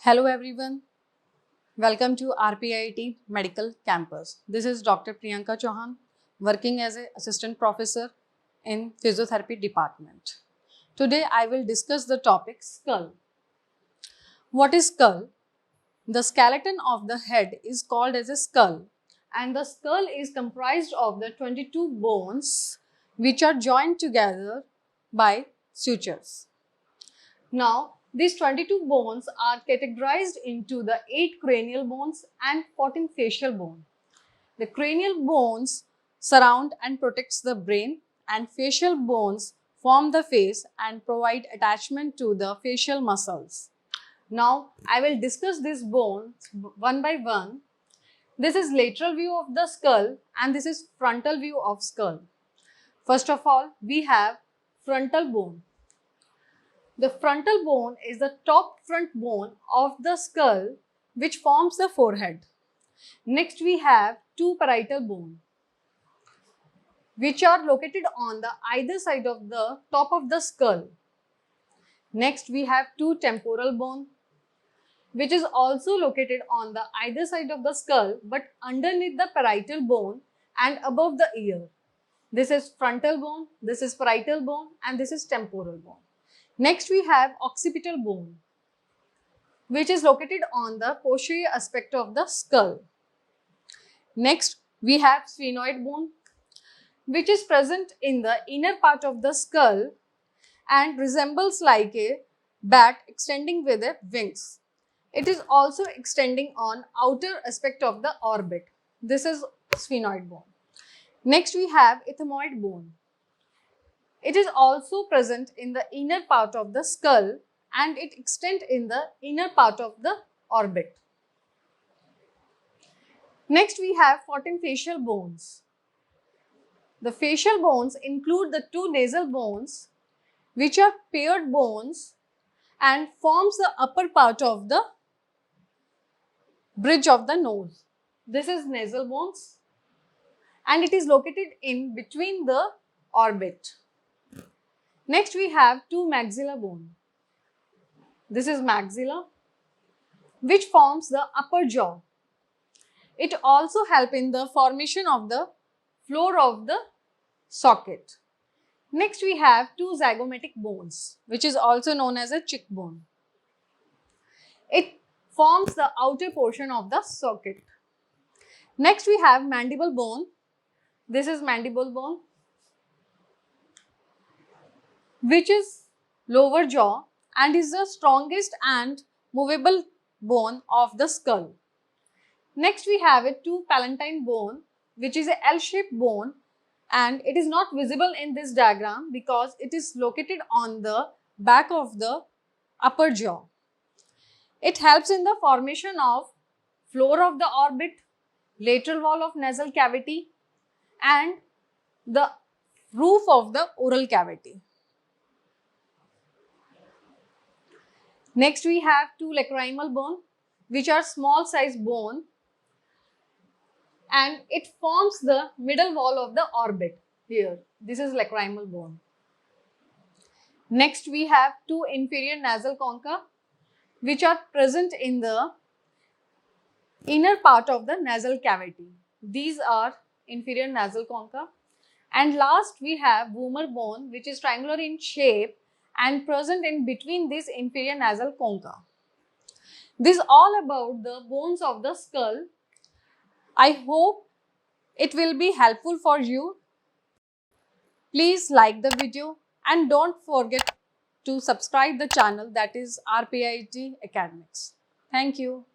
Hello everyone, welcome to RPIT Medical Campus. This is Dr. Priyanka Chauhan, working as an assistant professor in physiotherapy department. Today I will discuss the topic skull. What is skull? The skeleton of the head is called as a skull, and the skull is comprised of the 22 bones which are joined together by sutures. Now, these 22 bones are categorized into the 8 cranial bones and 14 facial bones. The cranial bones surround and protects the brain, and facial bones form the face and provide attachment to the facial muscles. Now, I will discuss these bones one by one. This is lateral view of the skull and this is frontal view of skull. First of all, we have frontal bone. The frontal bone is the top front bone of the skull which forms the forehead. Next we have two parietal bones which are located on the either side of the top of the skull. Next we have two temporal bones which is also located on the either side of the skull but underneath the parietal bone and above the ear. This is frontal bone, this is parietal bone and this is temporal bone. Next we have occipital bone which is located on the posterior aspect of the skull. Next we have sphenoid bone which is present in the inner part of the skull and resembles like a bat extending with the wings. It is also extending on outer aspect of the orbit. This is sphenoid bone. Next we have ethmoid bone. It is also present in the inner part of the skull and it extends in the inner part of the orbit. Next we have 14 facial bones. The facial bones include the two nasal bones which are paired bones and forms the upper part of the bridge of the nose. This is nasal bones and it is located in between the orbit. Next we have two maxilla bone. This is maxilla which forms the upper jaw. It also helps in the formation of the floor of the socket. Next we have two zygomatic bones which is also known as a cheekbone. It forms the outer portion of the socket. Next we have mandible bone. This is mandible bone which is lower jaw and is the strongest and movable bone of the skull. Next we have a two palatine bone which is a L-shaped bone and it is not visible in this diagram because it is located on the back of the upper jaw. It helps in the formation of floor of the orbit, lateral wall of nasal cavity and the roof of the oral cavity. Next we have two lacrimal bone which are small size bone and it forms the middle wall of the orbit here. This is lacrimal bone. Next we have two inferior nasal concha which are present in the inner part of the nasal cavity. These are inferior nasal concha. And last we have vomer bone which is triangular in shape and present in between this inferior nasal concha. This is all about the bones of the skull. I hope it will be helpful for you. Please like the video and don't forget to subscribe the channel, that is RPIT Academics. Thank you.